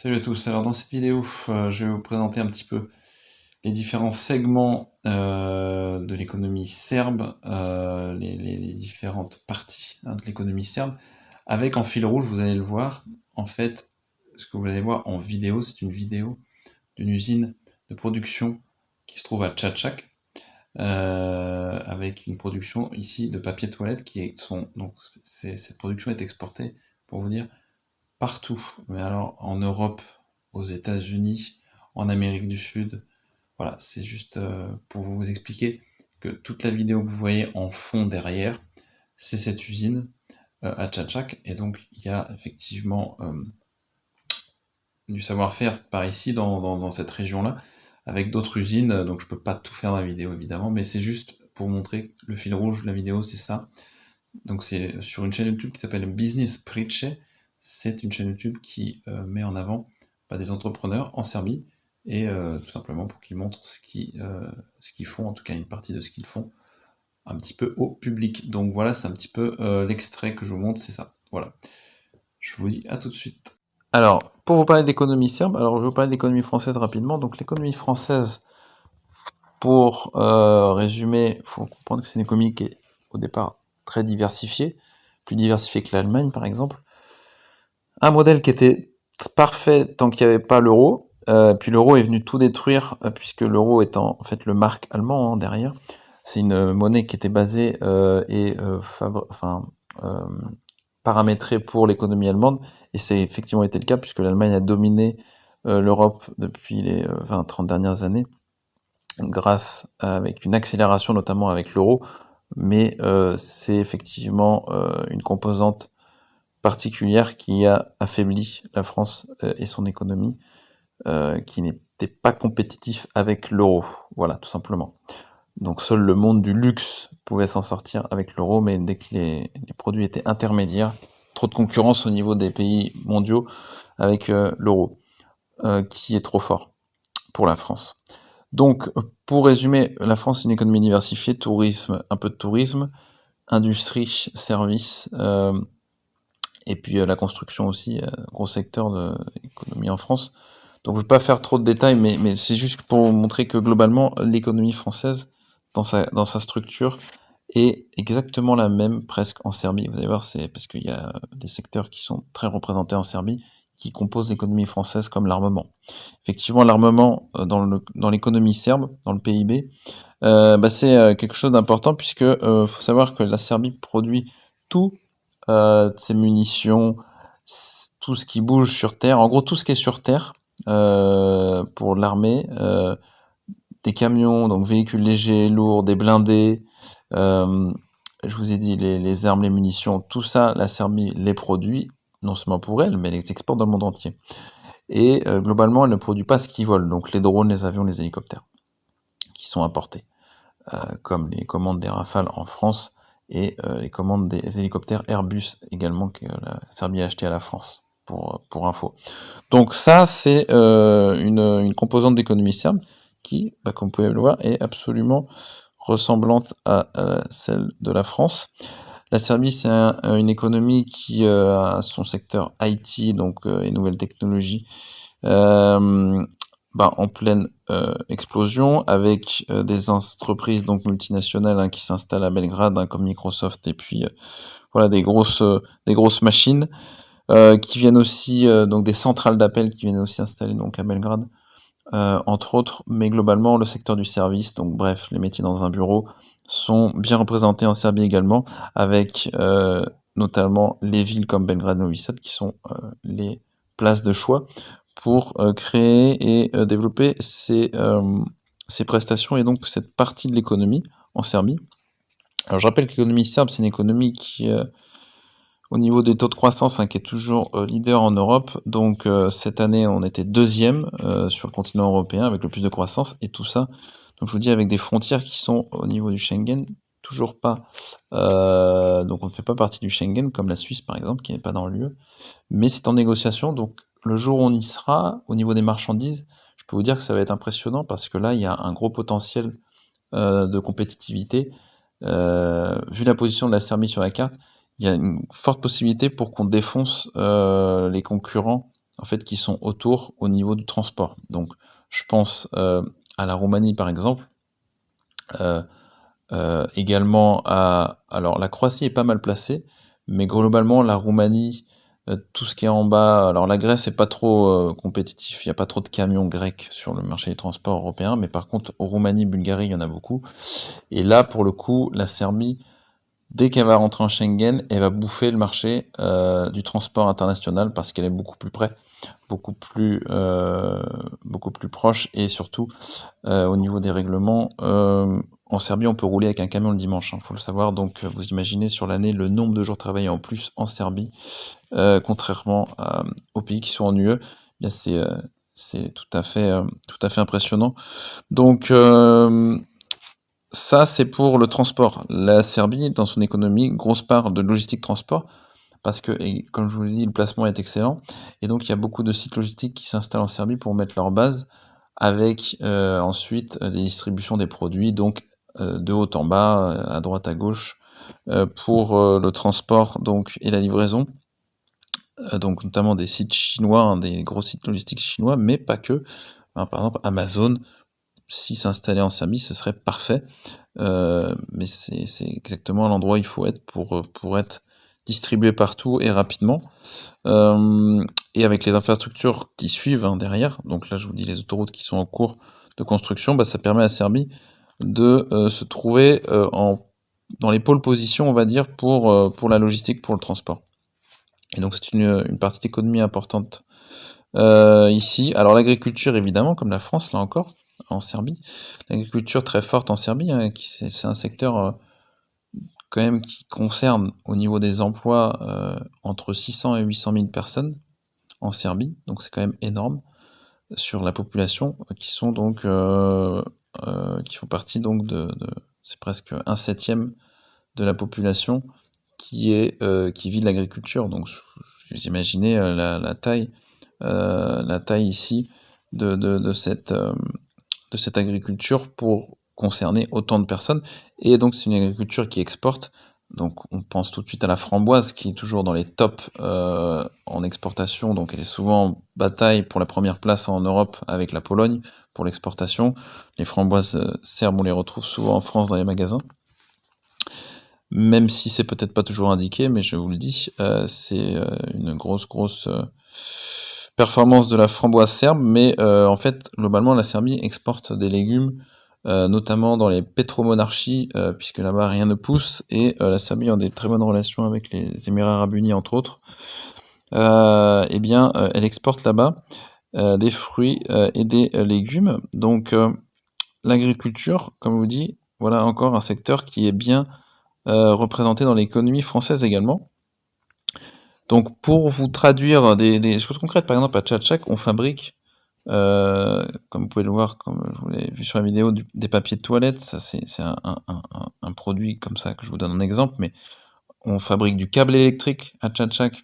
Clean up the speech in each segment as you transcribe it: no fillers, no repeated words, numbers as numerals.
Salut à tous. Alors dans cette vidéo, je vais vous présenter un petit peu les différents segments de l'économie serbe, les différentes parties hein, de l'économie serbe, avec en fil rouge, vous allez le voir, en fait, ce que vous allez voir en vidéo, c'est une vidéo d'une usine de production qui se trouve à Tchatchak, avec une production ici de papier toilette donc cette production est exportée, pour vous dire, partout, mais alors en Europe, aux États-Unis, en Amérique du Sud, voilà, c'est juste pour vous expliquer que toute la vidéo que vous voyez en fond derrière, c'est cette usine à Tchatchak, et donc il y a effectivement du savoir-faire par ici dans cette région-là, avec d'autres usines, donc je peux pas tout faire dans la vidéo évidemment, mais c'est juste pour montrer le fil rouge de la vidéo, c'est ça. Donc c'est sur une chaîne YouTube qui s'appelle Business Price. C'est une chaîne YouTube qui met en avant des entrepreneurs en Serbie et tout simplement pour qu'ils montrent ce qu'ils font, en tout cas une partie de ce qu'ils font, un petit peu au public. Donc voilà, c'est un petit peu l'extrait que je vous montre, c'est ça. Voilà. Je vous dis à tout de suite. Alors, pour vous parler de l'économie serbe, alors je vais vous parler de l'économie française rapidement. Donc l'économie française, pour résumer, il faut comprendre que c'est une économie qui est au départ très diversifiée, plus diversifiée que l'Allemagne par exemple. Un modèle qui était parfait tant qu'il n'y avait pas l'euro, puis l'euro est venu tout détruire, puisque l'euro étant en fait le marque allemand hein, derrière. C'est une monnaie qui était basée paramétrée pour l'économie allemande, et c'est effectivement été le cas puisque l'Allemagne a dominé l'Europe depuis les 20-30 dernières années, grâce avec une accélération notamment avec l'euro, mais c'est effectivement une composante particulière qui a affaibli la France et son économie, qui n'était pas compétitif avec l'euro. Voilà, tout simplement. Donc seul le monde du luxe pouvait s'en sortir avec l'euro, mais dès que les produits étaient intermédiaires, trop de concurrence au niveau des pays mondiaux avec l'euro, qui est trop fort pour la France. Donc, pour résumer, la France est une économie diversifiée, tourisme, un peu de tourisme, industrie, services, et puis la construction aussi, gros secteur de l'économie en France. Donc je ne vais pas faire trop de détails, mais c'est juste pour vous montrer que globalement, l'économie française, dans sa structure, est exactement la même presque en Serbie. Vous allez voir, c'est parce qu'il y a des secteurs qui sont très représentés en Serbie, qui composent l'économie française comme l'armement. Effectivement, l'armement dans l'économie serbe, dans le PIB, c'est quelque chose d'important puisque faut savoir que la Serbie produit tout ses munitions, tout ce qui bouge sur Terre, en gros tout ce qui est sur Terre pour l'armée, des camions, donc véhicules légers, lourds, des blindés, euh, je vous ai dit les armes, les munitions, tout ça, la Serbie les produit, non seulement pour elle, mais elle les exporte dans le monde entier. Et globalement, elle ne produit pas ce qui vole, donc les drones, les avions, les hélicoptères, qui sont importés, comme les commandes des Rafales en France, et les commandes des hélicoptères Airbus également que la Serbie a acheté à la France, pour info. Donc ça, c'est une composante d'économie serbe qui, comme vous pouvez le voir, est absolument ressemblante à celle de la France. La Serbie, c'est une économie qui a son secteur IT, donc et nouvelles technologies, en pleine explosion, avec des entreprises donc multinationales hein, qui s'installent à Belgrade, hein, comme Microsoft, et puis voilà des grosses machines qui viennent aussi donc des centrales d'appel qui viennent aussi installer donc à Belgrade, entre autres. Mais globalement, le secteur du service, donc bref, les métiers dans un bureau, sont bien représentés en Serbie également, avec notamment les villes comme Belgrade, Novi Sad, qui sont les places de choix pour créer et développer ces prestations et donc cette partie de l'économie en Serbie. Alors je rappelle que l'économie serbe, c'est une économie qui, au niveau des taux de croissance, hein, qui est toujours leader en Europe, donc cette année on était deuxième sur le continent européen avec le plus de croissance, et tout ça, donc je vous dis avec des frontières qui sont au niveau du Schengen, toujours pas, donc on ne fait pas partie du Schengen comme la Suisse par exemple, qui n'est pas dans l'UE, mais c'est en négociation, donc le jour où on y sera, au niveau des marchandises, je peux vous dire que ça va être impressionnant parce que là, il y a un gros potentiel de compétitivité. Vu la position de la Serbie sur la carte, il y a une forte possibilité pour qu'on défonce les concurrents en fait, qui sont autour au niveau du transport. Donc je pense, à la Roumanie, par exemple, heu également à alors la Croatie est pas mal placée, mais globalement la Roumanie, tout ce qui est en bas alors la Grèce est pas trop, compétitif, il y a pas trop de camions grecs sur le marché des transports européens, mais par contre Roumanie, Bulgarie, il y en a beaucoup et là, pour le coup, la Serbie, dès qu'elle va rentrer en Schengen, elle va bouffer le marché, du transport international parce qu'elle est beaucoup plus près, beaucoup plus proche et surtout, au niveau des règlements, en Serbie, on peut rouler avec un camion le dimanche, hein, faut le savoir. Donc, vous imaginez sur l'année le nombre de jours travaillés en plus en Serbie, contrairement aux pays qui sont en UE, bien c'est tout à fait impressionnant. Donc, ça, c'est pour le transport. La Serbie, dans son économie, grosse part de logistique transport, parce que, et comme je vous l'ai dit, le placement est excellent. Et donc, il y a beaucoup de sites logistiques qui s'installent en Serbie pour mettre leur base, avec ensuite des distributions des produits, donc de haut en bas, à droite à gauche, pour le transport donc, et la livraison. Donc notamment des sites chinois, hein, des gros sites logistiques chinois, mais pas que. Hein, par exemple, Amazon, si s'installait en Serbie, ce serait parfait. Mais c'est exactement l'endroit où il faut être pour être distribué partout et rapidement. Et avec les infrastructures qui suivent, hein, derrière, donc là je vous dis les autoroutes qui sont en cours de construction, bah, ça permet à Serbie de se trouver dans les pôles positions, on va dire, pour la logistique, pour le transport. Et donc c'est une partie d'économie importante ici. Alors l'agriculture, évidemment, comme la France, là encore, en Serbie. L'agriculture très forte en Serbie, hein, c'est un secteur quand même qui concerne au niveau des emplois entre 600 et 800 000 personnes en Serbie, donc c'est quand même énorme sur la population qui sont donc qui font partie donc de c'est presque un septième de la population qui vit de l'agriculture. Donc vous imaginez la taille ici de cette agriculture pour concerner autant de personnes. Et donc c'est une agriculture qui exporte. Donc on pense tout de suite à la framboise qui est toujours dans les tops en exportation. Donc elle est souvent en bataille pour la première place en Europe avec la Pologne pour l'exportation. Les framboises serbes, on les retrouve souvent en France dans les magasins. Même si c'est peut-être pas toujours indiqué, mais je vous le dis, c'est une grosse performance de la framboise serbe. Mais en fait, globalement, la Serbie exporte des légumes, notamment dans les pétromonarchies, puisque là-bas rien ne pousse, et la Serbie a des très bonnes relations avec les Émirats arabes unis, entre autres. Eh bien, elle exporte là-bas des fruits et des légumes. Donc, l'agriculture, comme je vous dis, voilà encore un secteur qui est bien représenté dans l'économie française également. Donc pour vous traduire des choses concrètes, par exemple à Tchatchak, on fabrique, comme vous pouvez le voir, comme je vous l'ai vu sur la vidéo, des papiers de toilette, ça c'est un produit comme ça que je vous donne un exemple, mais on fabrique du câble électrique à Tchatchak,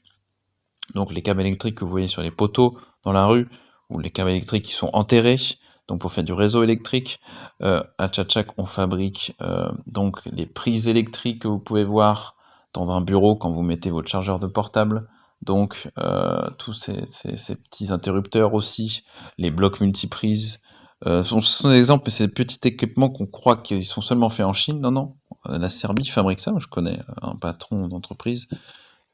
donc les câbles électriques que vous voyez sur les poteaux dans la rue, ou les câbles électriques qui sont enterrés, donc pour faire du réseau électrique. À Tchatchak, on fabrique donc les prises électriques que vous pouvez voir dans un bureau quand vous mettez votre chargeur de portable. Donc tous ces petits interrupteurs aussi, les blocs multiprises. Ce sont des exemples, mais c'est des petits équipements qu'on croit qu'ils sont seulement faits en Chine. Non, non, la Serbie fabrique ça. Moi, je connais un patron d'entreprise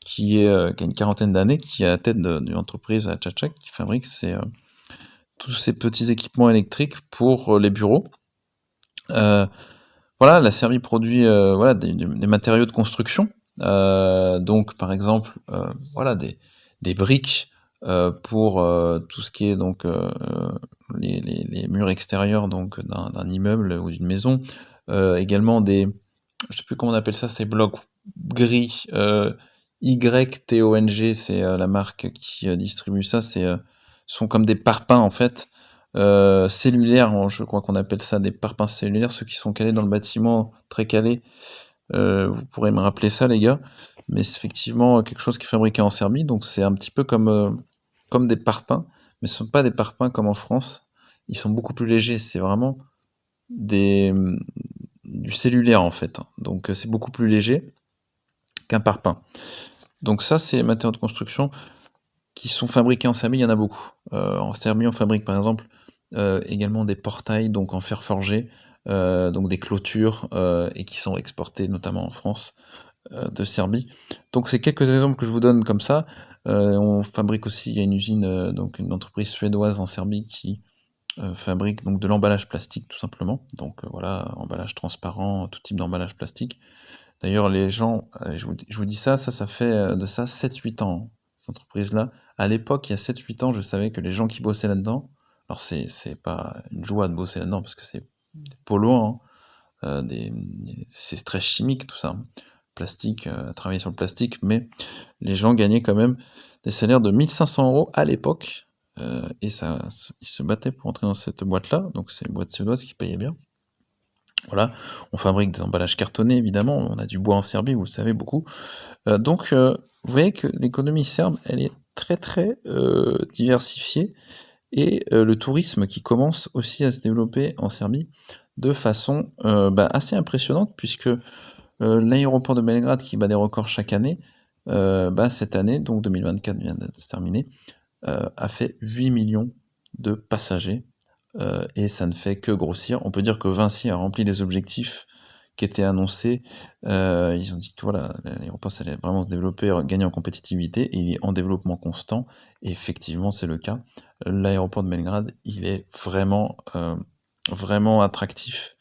qui a une quarantaine d'années, qui est à la tête d'une entreprise à Tchatchak, qui fabrique tous ces petits équipements électriques pour les bureaux. Voilà, la Serbie produit voilà, des matériaux de construction. Donc, par exemple, voilà, des briques pour tout ce qui est donc les murs extérieurs donc d'un immeuble ou d'une maison. Également je sais plus comment on appelle ça, ces blocs gris. YTONG, c'est la marque qui distribue ça. Sont comme des parpaings en fait cellulaires, je crois qu'on appelle ça des parpaings cellulaires, ceux qui sont calés dans le bâtiment, très calés. Vous pourrez me rappeler ça, les gars. Mais c'est effectivement quelque chose qui est fabriqué en Serbie, donc c'est un petit peu comme des parpaings, mais ce ne sont pas des parpaings comme en France. Ils sont beaucoup plus légers. C'est vraiment des, du cellulaire en fait, hein. Donc c'est beaucoup plus léger qu'un parpaing. Donc ça, c'est matériaux de construction. qui sont fabriqués en Serbie, il y en a beaucoup. En Serbie, on fabrique par exemple, également des portails, donc en fer forgé, donc des clôtures, et qui sont exportés notamment en France, de Serbie. Donc c'est quelques exemples que je vous donne comme ça. On fabrique aussi, il y a une usine, donc une entreprise suédoise en Serbie qui, fabrique donc de l'emballage plastique tout simplement. Donc, voilà, emballage transparent, tout type d'emballage plastique. D'ailleurs les gens, je vous dis ça, ça fait, de ça 7-8 ans, hein, cette entreprise-là. À l'époque, il y a 7-8 ans, je savais que les gens qui bossaient là-dedans, alors c'est pas une joie de bosser là-dedans parce que c'est polluant, hein, c'est très chimique tout ça, hein. Plastique, travailler sur le plastique, mais les gens gagnaient quand même des salaires de 1 500 € à l'époque, et ça ils se battaient pour entrer dans cette boîte-là, donc c'est une boîte suédoise qui payait bien. Voilà, on fabrique des emballages cartonnés évidemment, on a du bois en Serbie, vous le savez beaucoup. Donc, vous voyez que l'économie serbe, elle est très, très, diversifiée et le tourisme qui commence aussi à se développer en Serbie de façon, assez impressionnante puisque, l'aéroport de Belgrade qui bat des records chaque année, cette année, donc 2024 vient de se terminer, a fait 8 millions de passagers, et ça ne fait que grossir. On peut dire que Vinci a rempli les objectifs qui étaient annoncés. Ils ont dit que voilà, l'aéroport ça allait vraiment se développer, gagner en compétitivité et il est en développement constant et effectivement c'est le cas. L'aéroport de Belgrade, il est vraiment, vraiment attractif.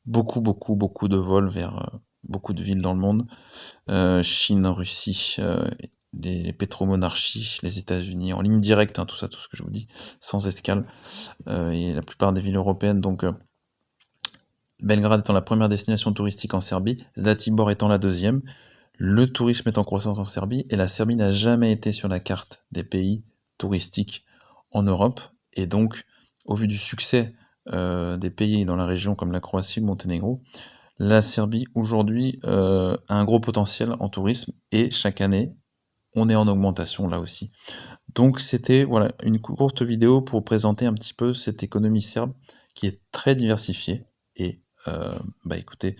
Beaucoup, beaucoup, beaucoup de vols vers, beaucoup de villes dans le monde. Chine, Russie, les pétromonarchies, les États-Unis, en ligne directe, hein, tout ça, tout ce que je vous dis, sans escale, et la plupart des villes européennes, donc Belgrade étant la première destination touristique en Serbie, Zlatibor étant la deuxième. Le tourisme est en croissance en Serbie, et la Serbie n'a jamais été sur la carte des pays touristiques en Europe, et donc, au vu du succès, des pays dans la région comme la Croatie, le Monténégro, la Serbie aujourd'hui, a un gros potentiel en tourisme et chaque année, on est en augmentation là aussi. Donc c'était voilà une courte vidéo pour présenter un petit peu cette économie serbe qui est très diversifiée et écoutez,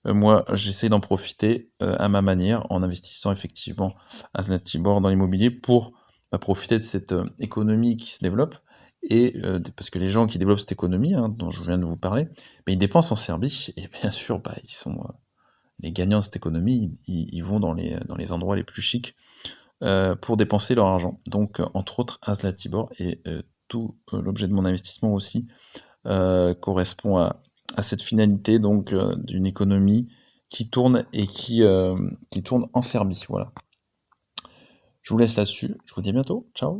moi j'essaie d'en profiter, à ma manière en investissant effectivement à Zlatibor dans l'immobilier pour, profiter de cette, économie qui se développe et parce que les gens qui développent cette économie, hein, dont je viens de vous parler, ils dépensent en Serbie et bien sûr, ils sont, les gagnants de cette économie, ils vont dans les endroits les plus chics, pour dépenser leur argent. Donc, entre autres à Zlatibor et tout, l'objet de mon investissement aussi, correspond à cette finalité donc, d'une économie qui tourne et qui tourne en Serbie, voilà. Je vous laisse là-dessus, je vous dis à bientôt, ciao.